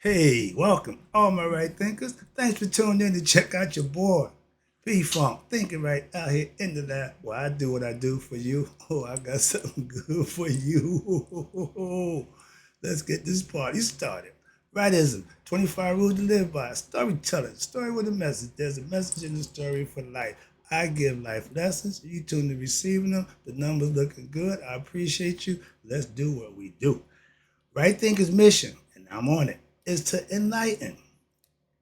Hey, welcome, all my right thinkers. Thanks for tuning in to check out your boy, Pfunk, thinking right out here in the lab. Well, I do what I do for you. Oh, I got something good for you. Let's get this party started. Rightism, 25 rules to live by. Storytelling, story with a message. There's a message in the story for life. I give life lessons. You tune to receiving them. The numbers looking good. I appreciate you. Let's do what we do. Right Thinker's mission, and I'm on it, is to enlighten,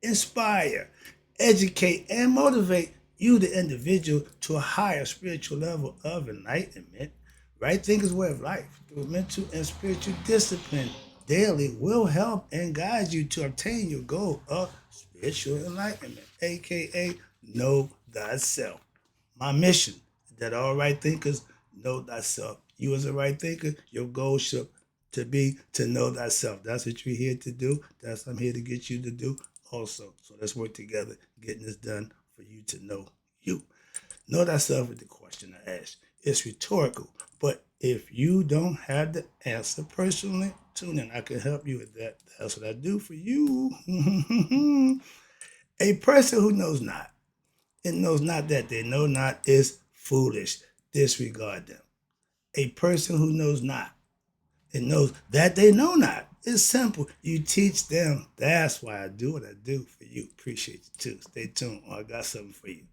inspire, educate, and motivate you, the individual, to a higher spiritual level of enlightenment. Right Thinker's way of life, through mental and spiritual discipline, daily will help and guide you to obtain your goal of spiritual enlightenment, aka know thyself. My mission is that all right thinkers know thyself. You as a right thinker, your goal should to be to know thyself. That's what you're here to do. That's what I'm here to get you to do also. So let's work together, getting this done for you to know you. Know thyself is the question I asked. It's rhetorical, but if you don't have the answer personally, tune in. I can help you with that. That's what I do for you. A person who knows not and knows not that they know not is foolish. Disregard them. A person who knows not and knows that they know not is simple. You teach them. That's why I do what I do for you. Appreciate you too. Stay tuned. I got something for you.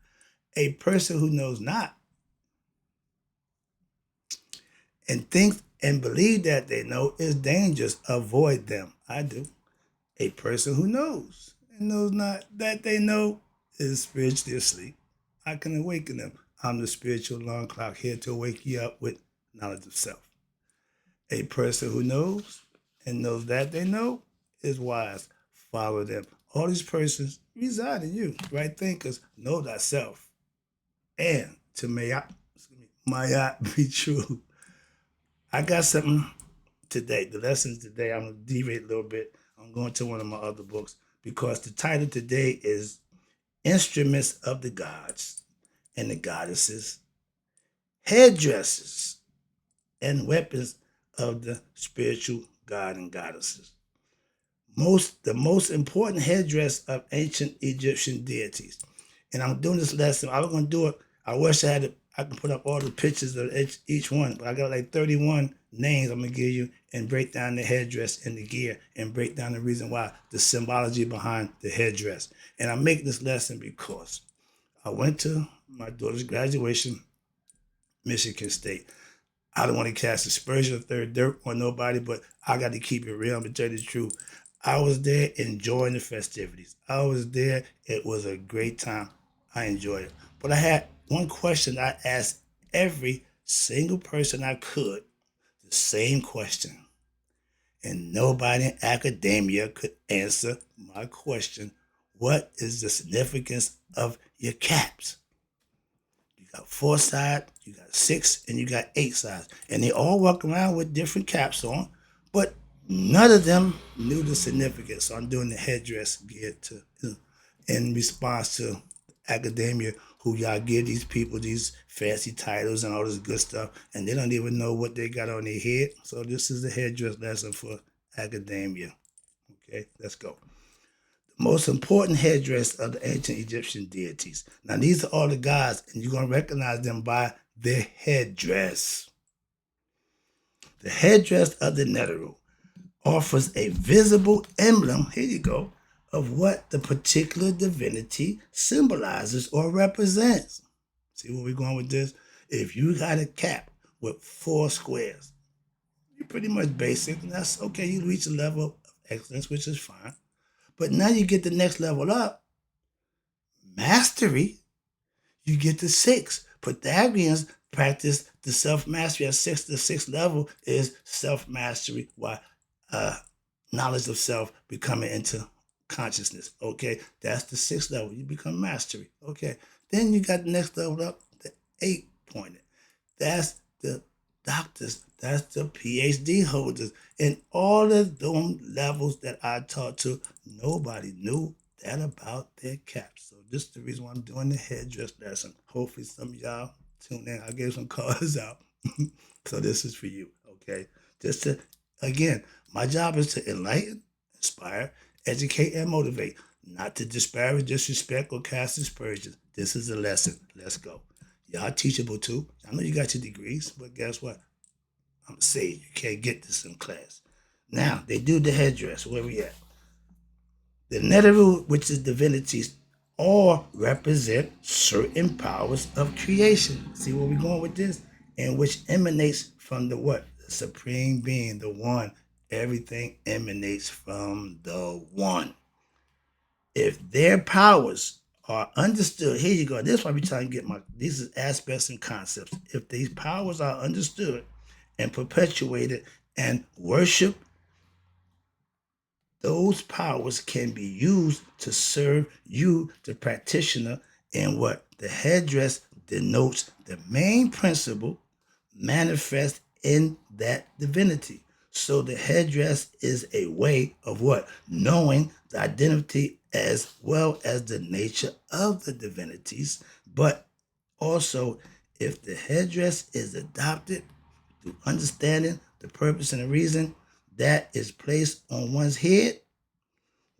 A person who knows not and thinks and believe that they know is dangerous. Avoid them. I do. A person who knows and knows not that they know is spiritually asleep. I can awaken them. I'm the spiritual alarm clock here to wake you up with knowledge of self. A person who knows and knows that they know is wise. Follow them. All these persons reside in you. Right thinkers know thyself. And to may I be true. I got something today. The lessons today, I'm going to deviate a little bit. I'm going to one of my other books because the title today is Instruments of the Gods and the Goddesses, Headdresses, and Weapons of the Spiritual God and Goddesses. The most important headdress of ancient Egyptian deities. And I'm doing this lesson. I was going to do it. I wish I can put up all the pictures of each one, but I got like 31 names I'm going to give you and break down the headdress and the gear and break down the reason why, the symbology behind the headdress. And I'm making this lesson because I went to my daughter's graduation, Michigan State. I don't want to cast aspersion or third dirt on nobody, but I got to keep it real. I'm going to tell you the truth. I was there enjoying the festivities. I was there. It was a great time. I enjoyed it. But I had one question I asked every single person I could, the same question. And nobody in academia could answer my question. What is the significance of your caps? You got 4 sides, you got 6, and you got 8 sides. And they all walk around with different caps on, but none of them knew the significance. So I'm doing the headdress geared to, in response to academia, who y'all give these people these fancy titles and all this good stuff, and they don't even know what they got on their head. So this is the headdress lesson for academia. Okay, let's go. Most important headdress of the ancient Egyptian deities. Now, these are all the gods, and you're going to recognize them by their headdress. The headdress of the Neteru offers a visible emblem, here you go, of what the particular divinity symbolizes or represents. See where we're going with this? If you got a cap with 4 squares, you're pretty much basic, and that's okay. You reach a level of excellence, which is fine. But now you get the next level up, mastery. You get to 6. Pythagoreans practice the self-mastery at 6. The 6th level is self-mastery, while knowledge of self becoming into consciousness. Okay, that's the 6th level. You become mastery. Okay, then you got the next level up, the 8 pointed. That's the doctors. That's the PhD holders. And all of them levels that I taught to, nobody knew that about their caps. So this is the reason why I'm doing the headdress lesson. Hopefully some of y'all tune in. I gave some cards out. So this is for you, okay? Just to, again, my job is to enlighten, inspire, educate, and motivate, not to disparage, disrespect, or cast aspersions. This is a lesson. Let's go. Y'all teachable too. I know you got your degrees, but guess what? I'm saying you can't get this in class. Now, they do the headdress. Where we at? The Neteru, which is divinities, all represent certain powers of creation. See where we're going with this? And which emanates from the what? The supreme being, the one. Everything emanates from the one. If their powers are understood, here you go. This is why we try to get these is aspects and concepts. If these powers are understood and perpetuated and worship, those powers can be used to serve you, the practitioner, in what the headdress denotes the main principle manifest in that divinity. So the headdress is a way of what? Knowing the identity as well as the nature of the divinities. But also, if the headdress is adopted through understanding the purpose and the reason that is placed on one's head,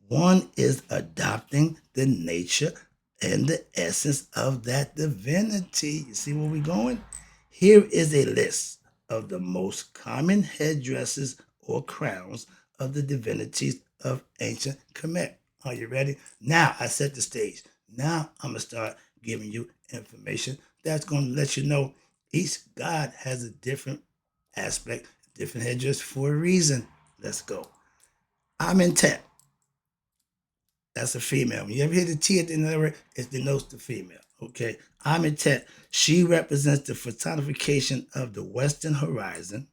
one is adopting the nature and the essence of that divinity. You see where we're going? Here is a list of the most common headdresses or crowns of the divinities of ancient Kemet. Are you ready? Now I set the stage. Now I'm going to start giving you information that's going to let you know each god has a different aspect, different headdress for a reason. Let's go. Amentet. That's a female. When you ever hear the T at the end of the word, it denotes the female. Okay. Amentet, she represents the personification of the western horizon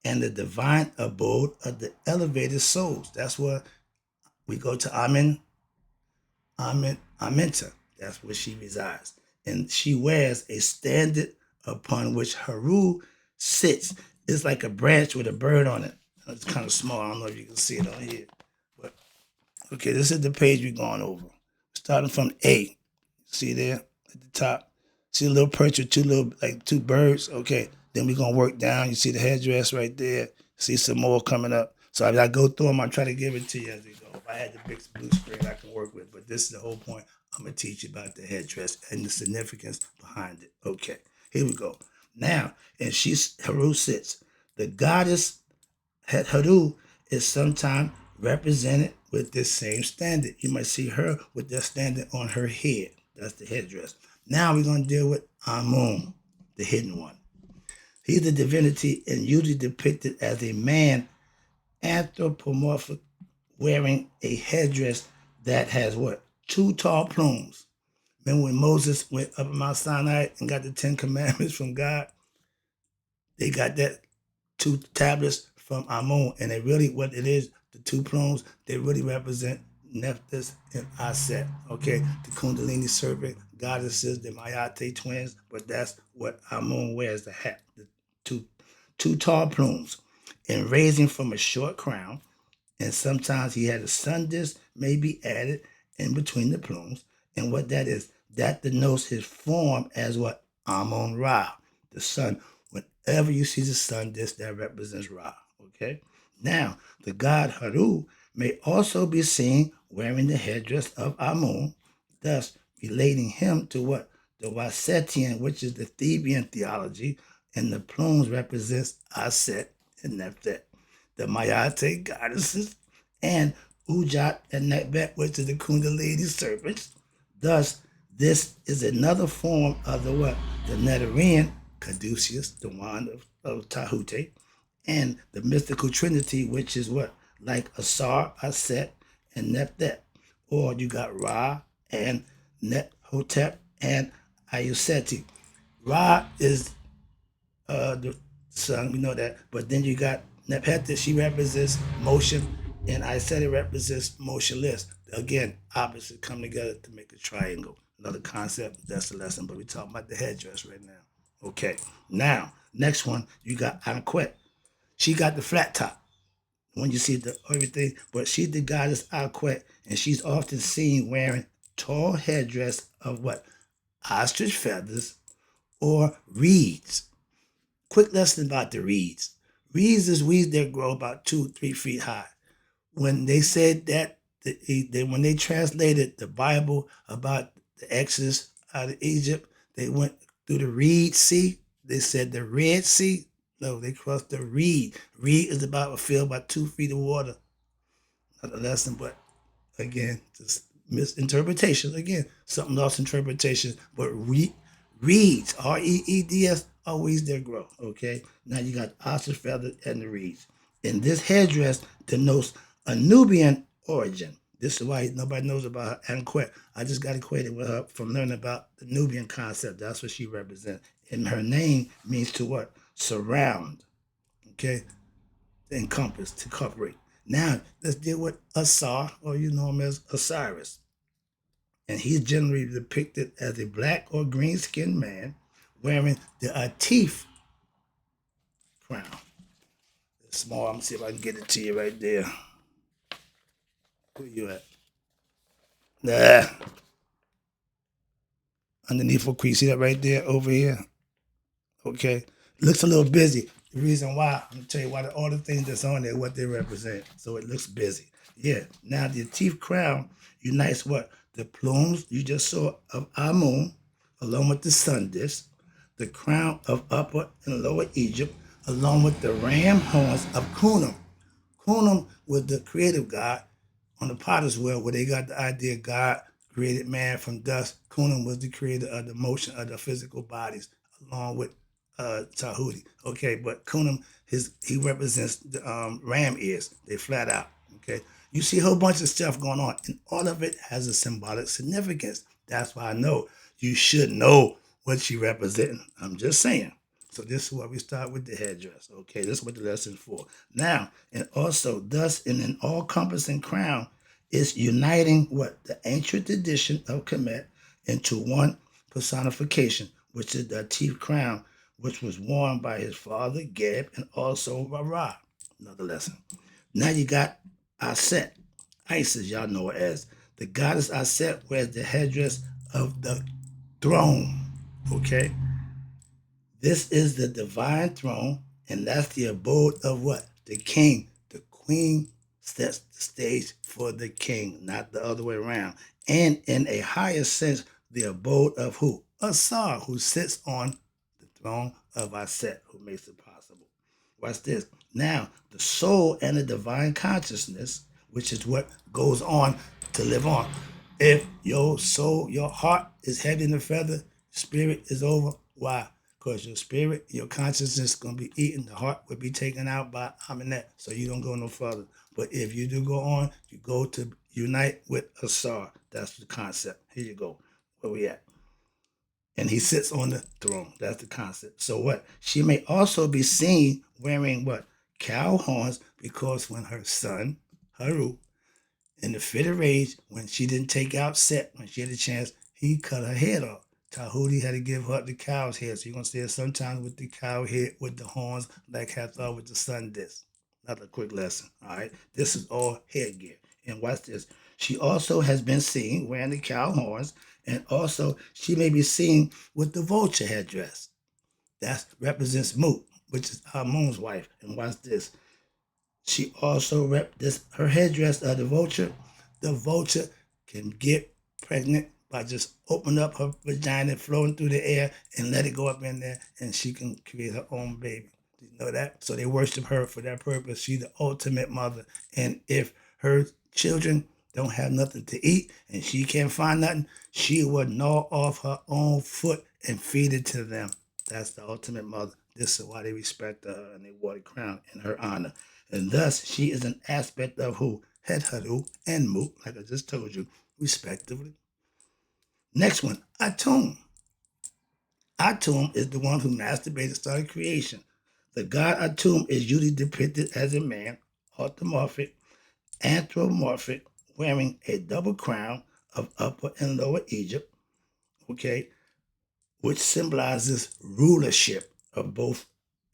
and the divine abode of the elevated souls. That's where we go to Amenta. That's where she resides. And she wears a standard upon which Haru sits. It's like a branch with a bird on it. It's kind of small. I don't know if you can see it on here. But okay, this is the page we're going over. Starting from A. See there at the top? See a little perch with two birds? Okay, then we're going to work down. You see the headdress right there. See some more coming up. So as I go through them, I try to give it to you as we go. If I had the big blue screen I can work with, but this is the whole point. I'm going to teach you about the headdress and the significance behind it. Okay, here we go. Now, and Haru sits. The goddess Haru is sometimes represented with this same standard. You might see her with that standard on her head. That's the headdress. Now we're going to deal with Amun, the hidden one. He's the divinity and usually depicted as a man, anthropomorphic, wearing a headdress that has what? 2 tall plumes. Remember when Moses went up Mount Sinai and got the 10 commandments from God? They got that 2 tablets from Amun, and they really, what it is, the 2 plumes, they really represent Nephthys and Aset. Okay, the Kundalini serpent, goddesses, the Mayate twins, but that's what Amun wears, the hat, the two tall plumes, and raising from a short crown, and sometimes he had a sun disk may be added in between the plumes, and what that is, that denotes his form as what? Amun Ra, the sun. Whenever you see the sun disk, that represents Ra. Okay? Now, the god Haru may also be seen wearing the headdress of Amun, thus relating him to what? The Wasetian, which is the Theban theology, and the plumes represents Aset and Nephthys, the Mayate goddesses, and Ujat and Nekbet, which is the Kundalini serpents. Thus, this is another form of the what? The Netarian, Caduceus, the wand of Tahuti, and the mystical trinity, which is what? Like Asar, Aset, and Nephthys. Or you got Ra and Nethotep and Ayuseti. Ra is the sun, we know that. But then you got Nephthys, she represents motion, and Ayuseti represents motionless. Again, opposites come together to make a triangle. Another concept, that's the lesson, but we're talking about the headdress right now. Okay, now, next one, you got Anquet. She got the flat top. When you see the everything, but she's the goddess Anquet, and she's often seen wearing tall headdress of what? Ostrich feathers or reeds. Quick lesson about the reeds. Reeds is weeds that grow about 2-3 feet high. When they said that when they translated the Bible about the Exodus out of Egypt, they went through the Reed Sea. They said the Red Sea. No, they crossed the Reed. Reed is about a field about 2 feet of water. Not a lesson, but again, just misinterpretation. Again, something lost interpretation. But reeds, reeds, always their growth. Okay. Now you got ostrich feather and the reeds. And this headdress denotes a Nubian origin. This is why nobody knows about her Anquet. I just got acquainted with her from learning about the Nubian concept. That's what she represents. And her name means to what? Surround. Okay. To encompass, to cover it. Now let's deal with Asar, or you know him as Osiris. And he's generally depicted as a black or green skinned man wearing the Atif crown. It's small. I'm gonna see if I can get it to you right there. Where you at? Nah. Underneath for crease. See that right there over here? Okay. Looks a little busy. The reason why, I'm gonna tell you why all the things that's on there, what they represent. So it looks busy. Yeah. Now the Atif crown unites what? The plumes you just saw of Amun, along with the sun disk, the crown of Upper and Lower Egypt, along with the ram horns of Kunum. Kunum was the creative god on the potter's wheel, where they got the idea God created man from dust. Kunum was the creator of the motion of the physical bodies, along with Tahuti. Okay, but Kunum, he represents the ram ears. They flat out. Okay, you see a whole bunch of stuff going on, and all of it has a symbolic significance. That's why I know you should know what she representing. I'm just saying. So this is where we start with the headdress. Okay, this is what the lesson's for. Now, and also, thus in an all-encompassing crown is uniting what? The ancient tradition of Kemet into one personification, which is the Atif crown, which was worn by his father, Geb, and also by Ra. Another lesson. Now you got Aset, Isis, y'all know her as. The goddess Aset wears the headdress of the throne. Okay? This is the divine throne, and that's the abode of what? The king. The queen sets the stage for the king, not the other way around. And in a higher sense, the abode of who? Asar, who sits on the throne of Aset, who makes it possible. Watch this. Now, the soul and the divine consciousness, which is what goes on to live on. If your soul, your heart is heavy in the feather, spirit is over. Why? Because your spirit, your consciousness is going to be eaten. The heart will be taken out by Aminet, so you don't go no further. But if you do go on, you go to unite with Asar. That's the concept. Here you go. Where we at? And he sits on the throne. That's the concept. So what? She may also be seen wearing what? Cow horns, because when her son, Haru, in the fit of rage, when she didn't take out Set, when she had a chance, he cut her head off. Tahuti had to give her the cow's head. So you're going to see it sometimes with the cow head, with the horns, like Hathor with the sun disk. Another quick lesson, all right? This is all headgear. And watch this. She also has been seen wearing the cow horns, and also she may be seen with the vulture headdress. That represents Mut, which is Amun's wife. And watch this. She also her headdress of the vulture. The vulture can get pregnant by just opening up her vagina, floating through the air, and let it go up in there, and she can create her own baby. You know that? So they worship her for that purpose. She's the ultimate mother. And if her children don't have nothing to eat and she can't find nothing, she will gnaw off her own foot and feed it to them. That's the ultimate mother. This is why they respect her and they wore the crown in her honor. And thus, she is an aspect of who? Headharu and Mut, like I just told you, respectively. Next one, Atum. Atum is the one who masturbated, started creation. The god Atum is usually depicted as a man, anthropomorphic, wearing a double crown of Upper and Lower Egypt, okay, which symbolizes rulership of both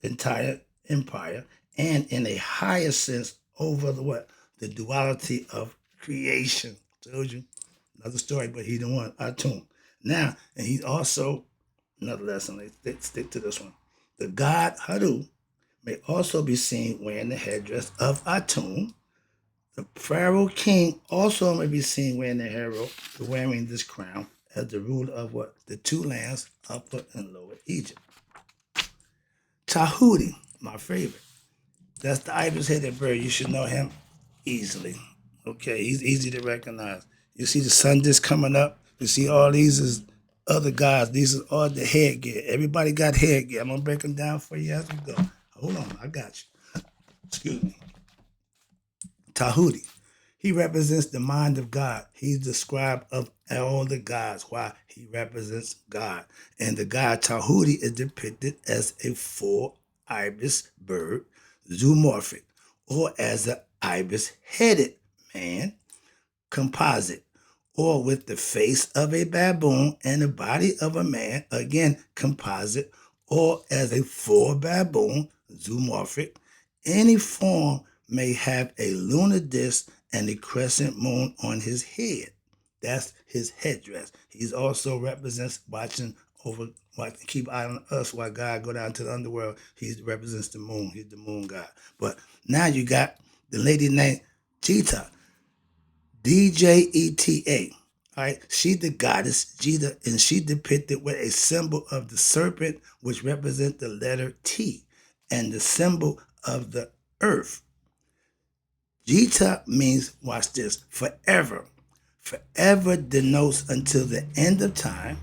entire empire, and in a higher sense over the what? The duality of creation. Told you. Another story, but he the one, Atum. Now, and he's also, another lesson, let's stick to this one. The god Haru may also be seen wearing the headdress of Atum, The pharaoh king also may be seen wearing this crown as the ruler of what? The two lands, Upper and Lower Egypt. Tahuti, my favorite. That's the ibis-headed bird. You should know him easily. Okay, he's easy to recognize. You see the sun just coming up. You see all these is other guys. These are all the headgear. Everybody got headgear. I'm gonna break them down for you as we go. Hold on, I got you. Excuse me. Tahuti. He represents the mind of God. He's the scribe of all the gods. Why? He represents God. And the god Tahuti is depicted as a full ibis bird, zoomorphic, or as an ibis-headed man, composite, or with the face of a baboon and the body of a man, again, composite, or as a full baboon, zoomorphic. Any form may have a lunar disk and a crescent moon on his head. That's his headdress. He also represents keep eye on us while God go down to the underworld. He represents the moon. He's the moon god. But now you got the lady named Jita, Djeta. All right, she's the goddess Jita, and she depicted with a symbol of the serpent, which represents the letter T, and the symbol of the earth. Jita means, watch this, forever. Forever denotes until the end of time.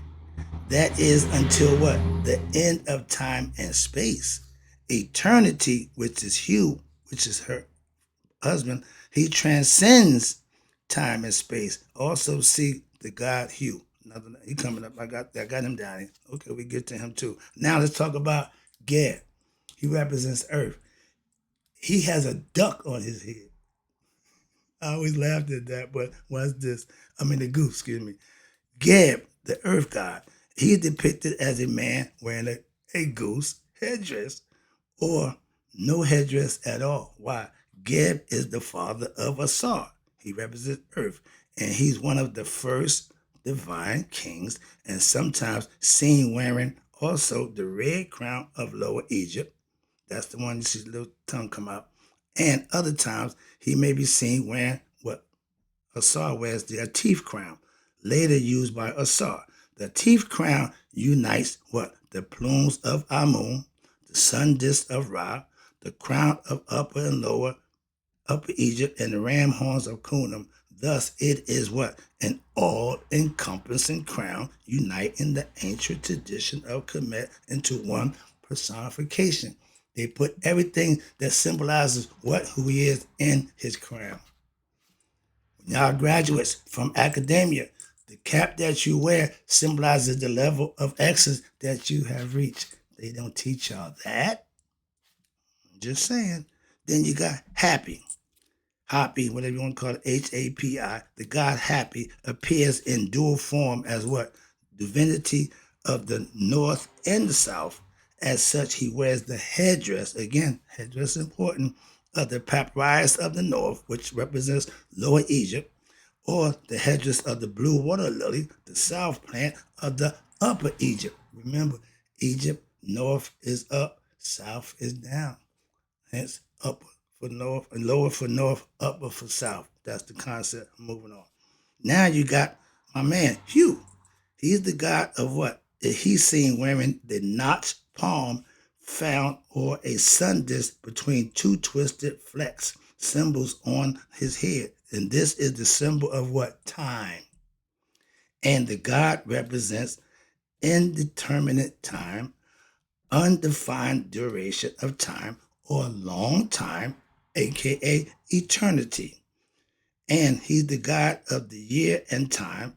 That is until what? The end of time and space. Eternity, which is Hugh, which is her husband, he transcends time and space. Also see the god Hugh. He coming up. I got him down here. Okay, we get to him too. Now let's talk about Geb. He represents Earth. He has a duck on his head. I always laughed at that, but what's this? The goose, excuse me. Geb, the earth god, he is depicted as a man wearing a goose headdress or no headdress at all. Why? Geb is the father of Asar. He represents earth, and he's one of the first divine kings, and sometimes seen wearing also the red crown of Lower Egypt. That's the one you see the little tongue come out. And other times, he may be seen wearing what Asar wears, the Atif crown, later used by Asar. The Atif crown unites what? The plumes of Amun, the sun disk of Ra, the crown of Upper and Lower Egypt, and the ram horns of Kunam. Thus, it is what? An all-encompassing crown uniting the ancient tradition of Kemet into one personification. They put everything that symbolizes who he is in his crown. Y'all graduates from academia, the cap that you wear symbolizes the level of excellence that you have reached. They don't teach y'all that. I'm just saying. Then you got Happy. Hapi, whatever you want to call it, Hapi. The god Happy appears in dual form as what? Divinity of the north and the south. As such, he wears the headdress, again, headdress is important, of the papyrus of the north, which represents Lower Egypt, or the headdress of the blue water lily, the south plant of the Upper Egypt. Remember, Egypt, north is up, south is down. Hence, upper for north and lower for north, upper for south. That's the concept. Moving on. Now you got my man, Hugh. He's the god of what? He's seen wearing the notched palm found or a sun disk between two twisted flecks, symbols on his head. And this is the symbol of what? Time. And the god represents indeterminate time, undefined duration of time, or long time, aka eternity. And he's the god of the year and time,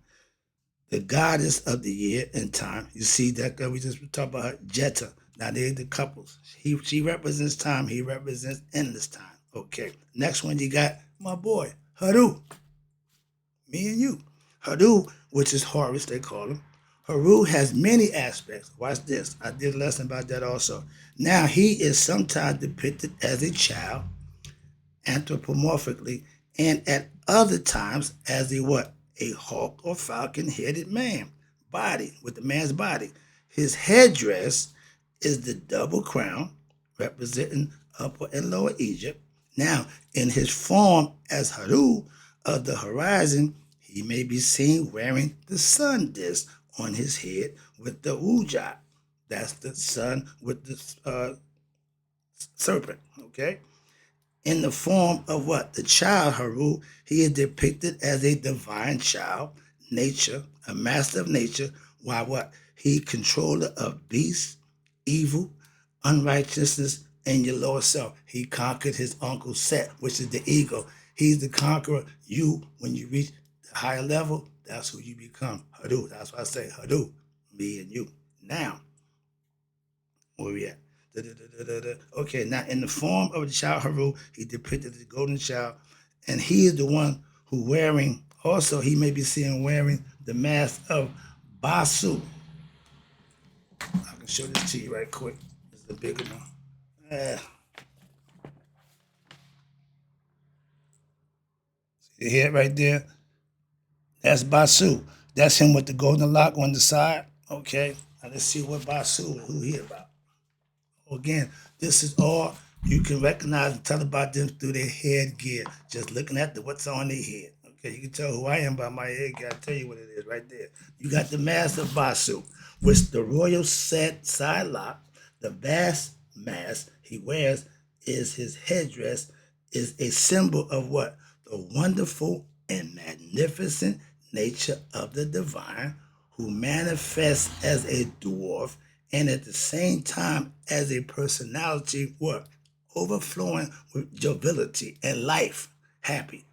the goddess of the year and time. You see that girl we just talked about, her, Jetta. Now they're the couples. She represents time, he represents endless time. Okay. Next one you got my boy, Haru. Me and you. Haru, which is Horus, they call him. Haru has many aspects. Watch this. I did a lesson about that also. Now, he is sometimes depicted as a child, anthropomorphically, and at other times as a what? A hawk or falcon-headed man. Body, with the man's body. His headdress is the double crown, representing Upper and Lower Egypt, Now, in his form as Haru of the horizon, he may be seen wearing the sun disk on his head with the Ujat. That's the sun with the serpent, okay? In the form of what? The child Haru, he is depicted as a divine child, nature, a master of nature, while what? He controller of beasts, evil, unrighteousness, and your lower self. He conquered his uncle Set, which is the ego. He's the conqueror. You, when you reach the higher level, that's who you become. Haru. That's why I say Haru, me and you. Now, where we at? Okay, now in the form of the child Haru, he depicted the golden child, and he is the one who wearing, also he may be seen wearing the mask of Basu. I can show this to you right quick. This is the bigger one. You hear it right there? That's Basu. That's him with the golden lock on the side. Okay, now let's see what Basu, who he about. Again, this is all you can recognize and tell about them through their headgear. Just looking at what's on their head. Okay, you can tell who I am by my headgear. I'll tell you what it is right there. You got the mask of Basu, which the royal set side lock, the vast mask he wears is his headdress, is a symbol of what? The wonderful and magnificent nature of the divine who manifests as a dwarf and at the same time as a personality what? Overflowing with joviality and life, happy.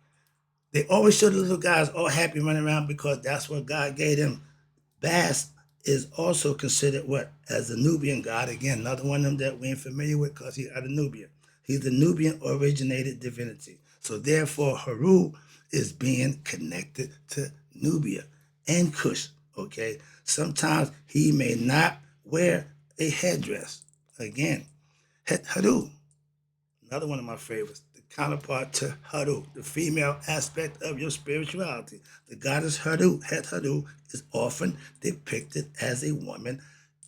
They always show the little guys all happy running around because that's what God gave them. Bast is also considered what? As a Nubian god. Again, another one of them that we ain't familiar with because he's out of Nubia. He's the Nubian originated divinity. So therefore, Haru is being connected to Nubia and Cush. Okay. Sometimes he may not wear a headdress. Again, Haru, another one of my favorites, the counterpart to Haru, the female aspect of your spirituality. The goddess Haru, Het Haru, is often depicted as a woman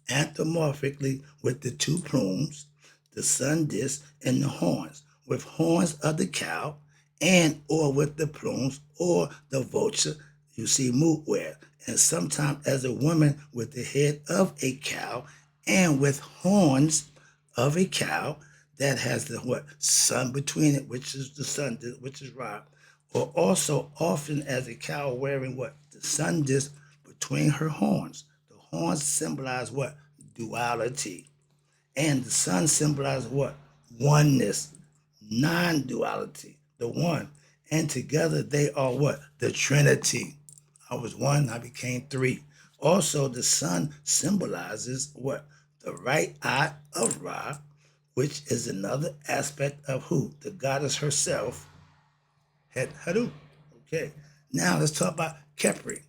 anthropomorphically with the two plumes, the sun disk, and the horns, with horns of the cow, and or with the plumes or the vulture you see Moot wear, and sometimes as a woman with the head of a cow and with horns of a cow that has the what sun between it, which is the sun, which is Ra, or also often as a cow wearing what the sun disk between her horns. The horns symbolize what? Duality. And the sun symbolizes what? Oneness, non-duality, the one. And together they are what? The Trinity. I was one, I became three. Also, the sun symbolizes what? The right eye of Ra, which is another aspect of who? The goddess herself, Het Haru. Okay, now let's talk about Kepri.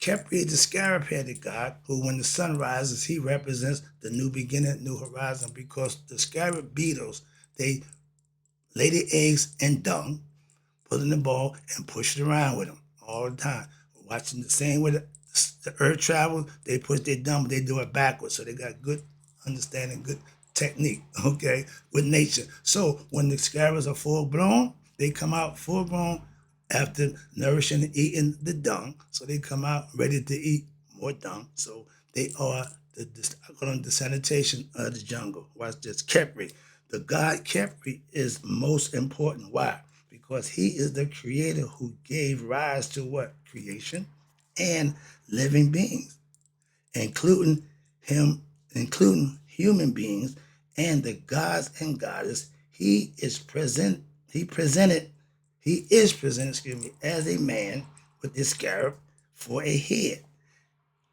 Kepri is the scarab-headed god who, when the sun rises, he represents the new beginning, new horizon, because the scarab beetles, they lay their eggs in dung, put in the ball, and push it around with them all the time. Watching the same way the earth travels, they push their dung, but they do it backwards. So they got good understanding, good technique, okay, with nature. So when the scarabs are full blown, they come out full grown after nourishing and eating the dung. So they come out ready to eat more dung. So they are I call them the sanitation of the jungle. Watch this. Kepri. The god Kepri is most important. Why? Because he is the creator who gave rise to what? Creation and living beings, including including human beings and the gods and goddess. He is presented, as a man with a scarab for a head,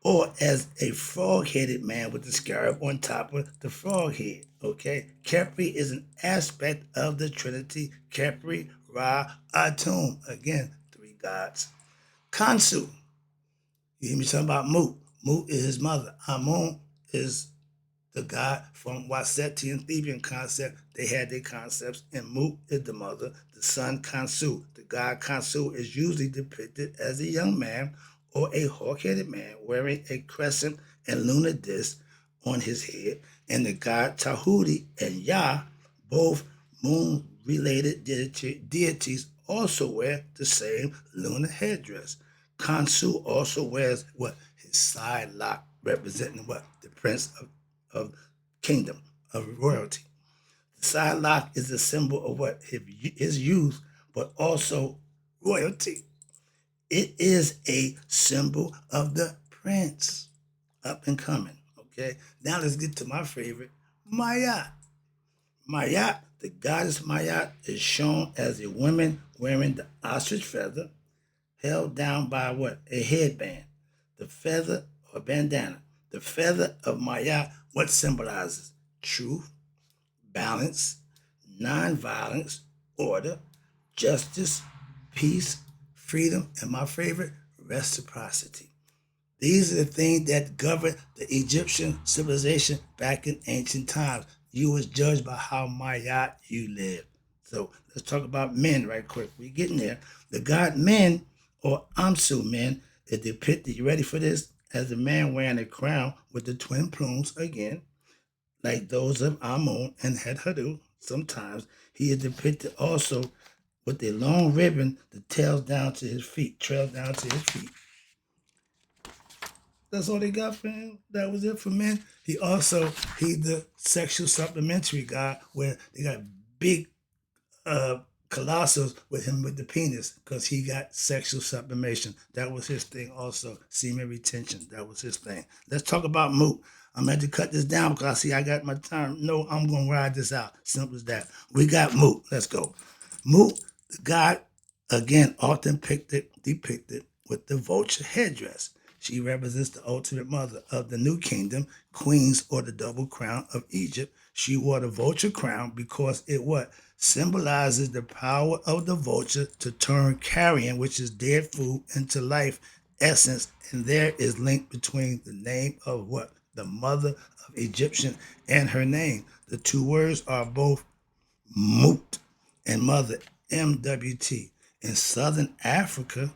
or as a frog-headed man with the scarab on top of the frog head. Okay, Kepri is an aspect of the Trinity. Kepri, Ra, Atum. Again, three gods. Kansu. You hear me talking about Moot. Moot is his mother. Amun is the god from Waseti and Theban concept. They had their concepts, and Moot is the mother. The son Kansu. The god Kansu is usually depicted as a young man or a hawk-headed man wearing a crescent and lunar disc on his head. And the god Tahuti and Yah, both moon related deities also wear the same lunar headdress. Khonsu also wears what? His side lock, representing what? The prince of kingdom, of royalty. The side lock is a symbol of what? His youth, but also royalty. It is a symbol of the prince, up and coming. Okay, now let's get to my favorite, Mayat. Mayat, the goddess Mayat, is shown as a woman wearing the ostrich feather, held down by what? A headband. The feather or bandana. The feather of Mayat, what symbolizes? Truth, balance, nonviolence, order, justice, peace, freedom, and my favorite, reciprocity. These are the things that governed the Egyptian civilization back in ancient times. You was judged by how Mayat you lived. So let's talk about men right quick. We're getting there. The god men, or Amsu men, is depicted, you ready for this? As a man wearing a crown with the twin plumes again, like those of Amun and Heddress. Sometimes he is depicted also with a long ribbon that trails down to his feet. That's all they got for him. That was it for men. He's the sexual supplementary guy where they got big colossals with him with the penis because he got sexual sublimation. That was his thing also. Semen retention. That was his thing. Let's talk about Moot. I'm going to cut this down because I see I got my time. No, I'm going to ride this out. Simple as that. We got Moot. Let's go. Moot, the god, again, often depicted with the vulture headdress. She represents the ultimate mother of the new kingdom, queens, or the double crown of Egypt. She wore the vulture crown because it what? Symbolizes the power of the vulture to turn carrion, which is dead food, into life essence, and there is link between the name of what? The mother of Egyptian and her name. The two words are both Mut and mother, MWT. In southern Africa,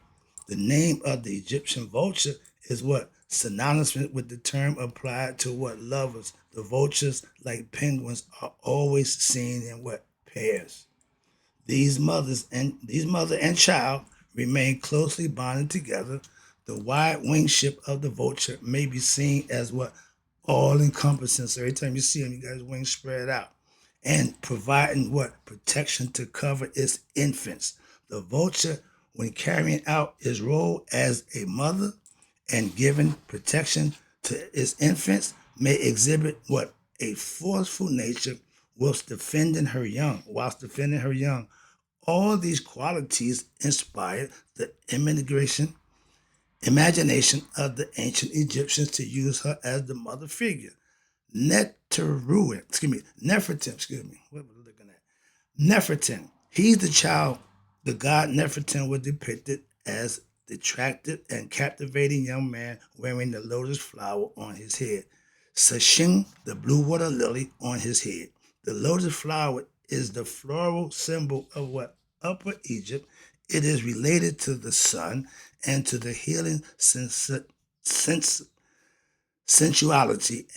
the name of the Egyptian vulture is what? Synonymous with the term applied to what? Lovers. The vultures, like penguins, are always seen in what? Pairs. These mother and child remain closely bonded together. The wide wingship of the vulture may be seen as what? All encompassing. So every time you see them, you got his wings spread out. And providing what? Protection to cover its infants. The vulture, when carrying out its role as a mother and giving protection to its infants, may exhibit what? A forceful nature whilst defending her young. All these qualities inspired the imagination of the ancient Egyptians to use her as the mother figure. Nefertim, what was I looking at? Nefertim. He's the child. The god Nefertim was depicted as the attractive and captivating young man wearing the lotus flower on his head. Sashing, the blue water lily, on his head. The lotus flower is the floral symbol of what? Upper Egypt. It is related to the sun and to the healing sensuality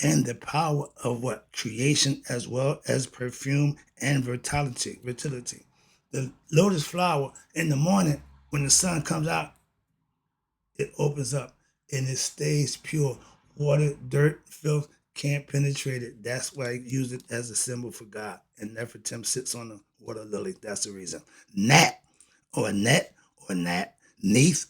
and the power of what? Creation, as well as perfume and fertility. The lotus flower in the morning, when the sun comes out, it opens up and it stays pure. Water, dirt, filth can't penetrate it. That's why I use it as a symbol for God. And Nefertim sits on the water lily. That's the reason. Nat or net or nat, neath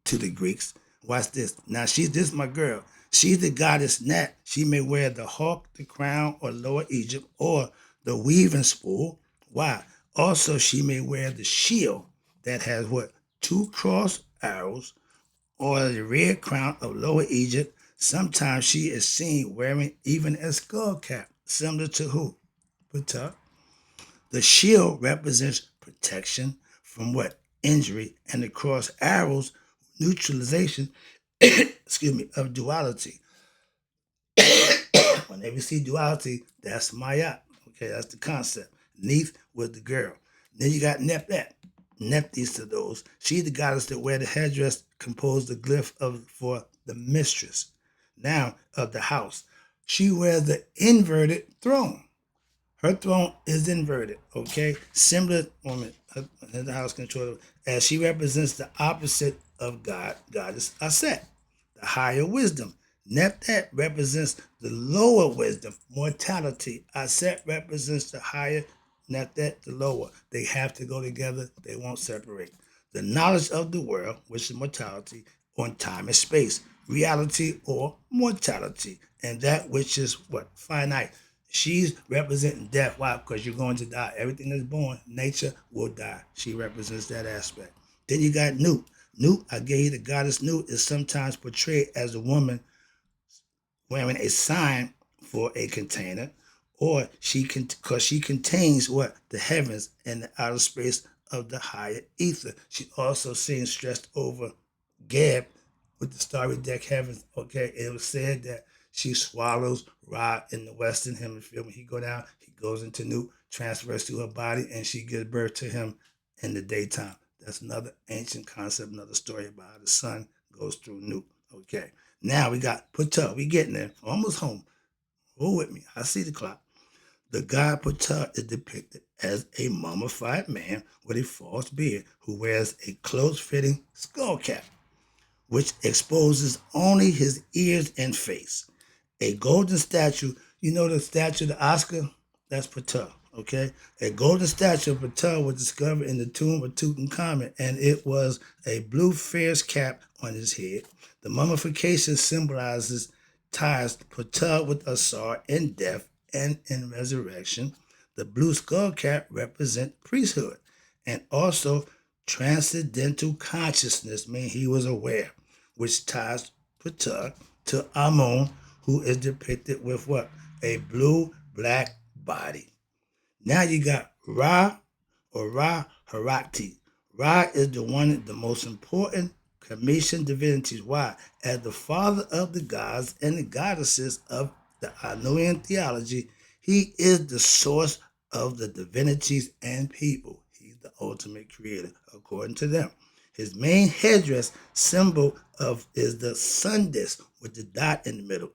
to the Greeks. Watch this. Now this is my girl. She's the goddess Nat. She may wear the hawk, the crown, or lower Egypt, or the weaving spool. Why? Also, she may wear the shield that has what? Two crossed arrows, or the red crown of Lower Egypt. Sometimes she is seen wearing even a skull cap, similar to who? Ptah. The shield represents protection from what? Injury, and the crossed arrows, neutralization, of duality. Whenever you see duality, that's Maya. Okay, that's the concept. Neath was the girl. Then you got Nepet. Nephthys to those. She's the goddess that wear the headdress composed the glyph for the mistress. Now of the house. She wears the inverted throne. Her throne is inverted, okay? Similar woman, the house controller, as she represents the opposite of God, goddess Aset, the higher wisdom. Neptat represents the lower wisdom, mortality. Aset represents the higher, Neptat the lower. They have to go together, they won't separate. The knowledge of the world, which is mortality, on time and space, reality or mortality, and that which is what? Finite. She's representing death. Why? Because you're going to die. Everything that's born, nature will die. She represents that aspect. Then you got Nut. Nut, I gave you the goddess Nut, is sometimes portrayed as a woman wearing a sign for a container, or because she contains what? The heavens and the outer space of the higher ether. She also seen stressed over Gab with the starry deck heavens. Okay, it was said that she swallows Ra in the western hemisphere. When he go down, he goes into Nut, transfers to her body, and she gives birth to him in the daytime. That's another ancient concept, another story about how the sun goes through Nut. Okay, now we got Ptah. We getting there. Almost home. Go with me. I see the clock. The god Ptah is depicted as a mummified man with a false beard who wears a close-fitting skull cap, which exposes only his ears and face. A golden statue, you know the statue of the Oscar? That's Ptah, okay? A golden statue of Ptah was discovered in the tomb of Tutankhamun, and it was a blue fair's cap on his head. The mummification symbolizes ties Ptah with Asar in death and in resurrection. The blue skull cap represents priesthood and also transcendental consciousness, meaning he was aware, which ties Ptah to Amun, who is depicted with what? A blue-black body. Now you got Ra or Ra Harakti. Ra is the most important Commission divinities. Why? As the father of the gods and the goddesses of the Anuian theology, he is the source of the divinities and people. He's the ultimate creator, according to them. His main headdress symbol of is the sun disk with the dot in the middle,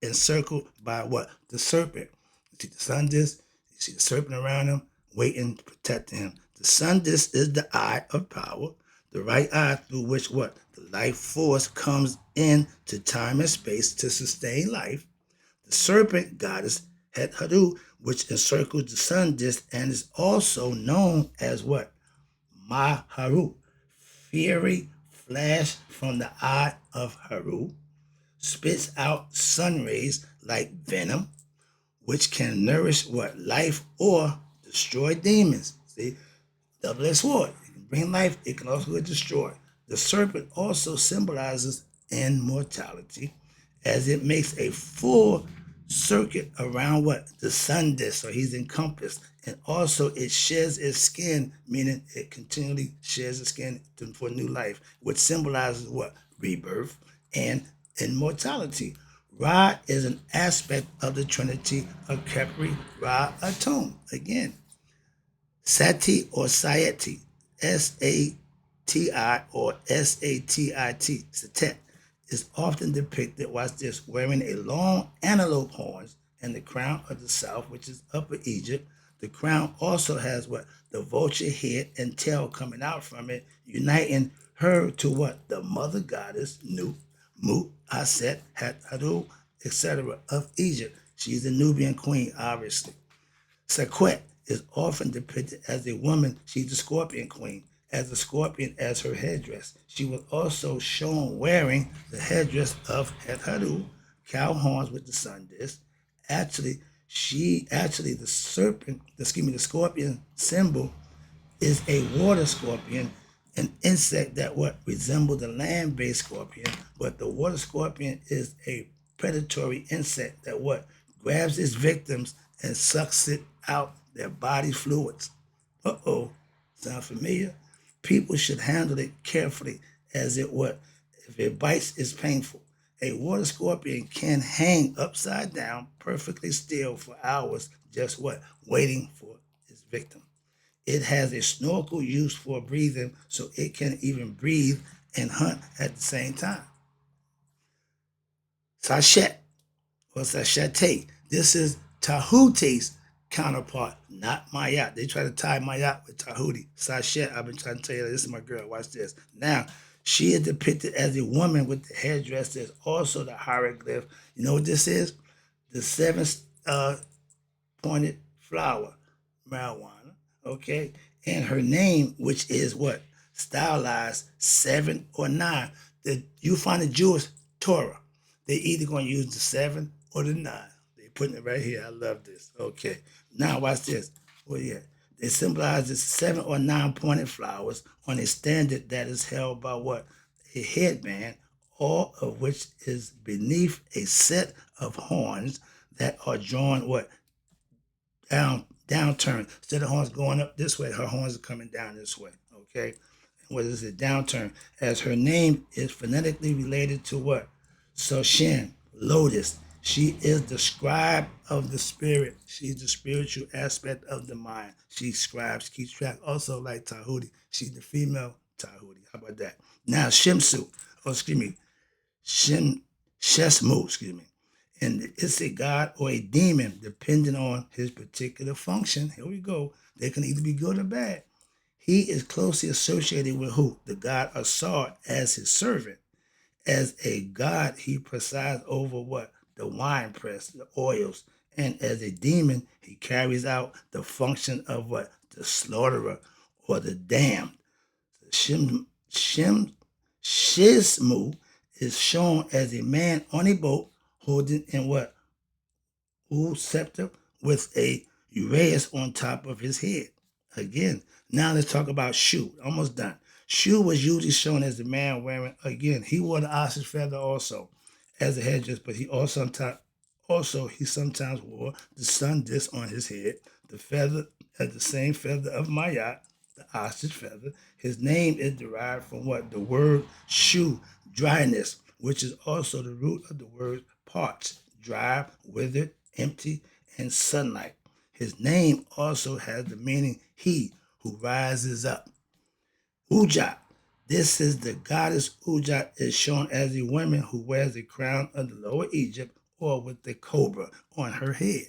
encircled by what? The serpent. You see the sun disk, you see the serpent around him, waiting to protect him. The sun disk is the eye of power, the right eye through which what? The life force comes into time and space to sustain life. The serpent goddess Headdress, which encircles the sun disk and is also known as what? Maharu. Fury flash from the eye of Haru, spits out sun rays like venom, which can nourish what? Life or destroy demons. See, double-edged sword. It can bring life, it can also destroy. The serpent also symbolizes immortality as it makes a full circuit around what? The sun disk, so he's encompassed. And also it sheds its skin, meaning it continually sheds its skin for new life, which symbolizes what? Rebirth and immortality. Ra is an aspect of the Trinity of Khepri, Ra Atum. Again, Sati or Sati, Sati or Satit, Satet, is often depicted, watch this, wearing a long antelope horns and the crown of the south, which is Upper Egypt. The crown also has what? The vulture head and tail coming out from it, uniting her to what? The mother goddess, Nut, Mut, Aset, Hathor, etc. of Egypt. She's the Nubian queen, obviously. Sekhmet is often depicted as a woman. She's the scorpion queen, as a scorpion as her headdress. She was also shown wearing the headdress of Headdress, cow horns with the sun disk. Actually, the scorpion symbol is a water scorpion, an insect that what resembles the land-based scorpion, but the water scorpion is a predatory insect that what grabs its victims and sucks it out their body fluids. Uh-oh, sound familiar? People should handle it carefully as it what? If it bites, it's painful. A water scorpion can hang upside down perfectly still for hours, just what? Waiting for its victim. It has a snorkel used for breathing, so it can even breathe and hunt at the same time. Sachet or Sachete. This is Tahuti's counterpart, not Mayat. They try to tie Mayat with Tahuti. Sachet, I've been trying to tell you, this is my girl, watch this. Now, she is depicted as a woman with the headdress. There's also the hieroglyph. You know what this is? The seven pointed flower, marijuana, okay? And her name, which is what? Stylized 7 or 9. You find the Jewish Torah. They either going to use the 7 or the 9. They putting it right here. I love this. Okay. Now watch this. Well, yeah. They symbolize the 7 or 9 pointed flowers on a standard that is held by what? A headband, all of which is beneath a set of horns that are drawn what? Downturn. Instead of horns going up this way, her horns are coming down this way. Okay. And what is it? Downturn. As her name is phonetically related to what? Soshin, lotus. She is the scribe of the spirit. She's the spiritual aspect of the mind. She scribes, keeps track. Also like Tahuti. She's the female Tahuti. How about that? Now Shemsu. Oh, excuse me. Shesmu, excuse me. And it's a god or a demon, depending on his particular function. Here we go. They can either be good or bad. He is closely associated with who? The god Asar as his servant. As a god, he presides over what? The wine press, the oils. And as a demon, he carries out the function of what? The slaughterer or the damned. Shizmu is shown as a man on a boat holding in what? Scepter with a uraeus on top of his head. Again, now let's talk about Shu. Almost done. Shu was usually shown as the man wearing, again, he wore the ostrich feather also as a headdress, but he sometimes wore the sun disk on his head, the feather as the same feather of Mayat, the ostrich feather. His name is derived from what? The word Shu, dryness, which is also the root of the word parched, dry, withered, empty, and sunlight. His name also has the meaning he who rises up. Ujat. This is the goddess Ujat is shown as a woman who wears the crown of the Lower Egypt or with the cobra on her head.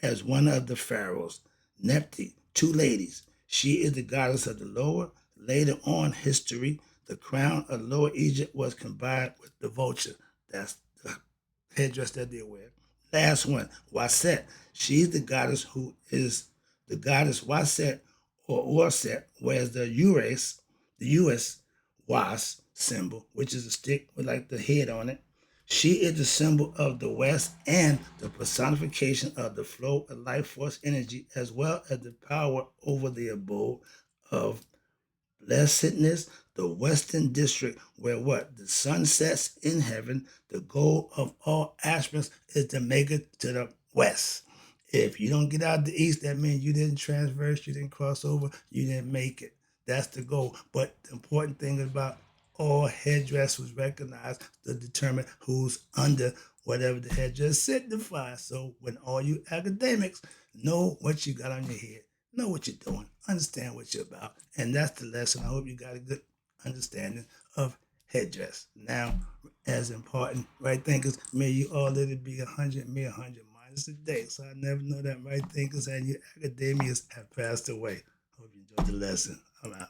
As one of the pharaohs, Nepti, 2 ladies. She is the goddess of the lower. Later on history, the crown of Lower Egypt was combined with the vulture. That's the headdress that they wear. Last one, Waset. She's the goddess who is the goddess Waset or Orset, wears the US was symbol, which is a stick with like the head on it. She is the symbol of the West and the personification of the flow of life force energy, as well as the power over the abode of blessedness, the Western District, where what? The sun sets in heaven. The goal of all aspirants is to make it to the West. If you don't get out the East, that means you didn't transverse, you didn't cross over, you didn't make it. That's the goal. But the important thing about all headdress was recognized to determine who's under whatever the headdress signifies. So when all you academics know what you got on your head, know what you're doing, understand what you're about. And that's the lesson. I hope you got a good understanding of headdress. Now, as important, right thinkers, may you all let it be 100, me 100 minus a day. So I never know that right thinkers and your academias have passed away. Hope you enjoyed the lesson. I'm out.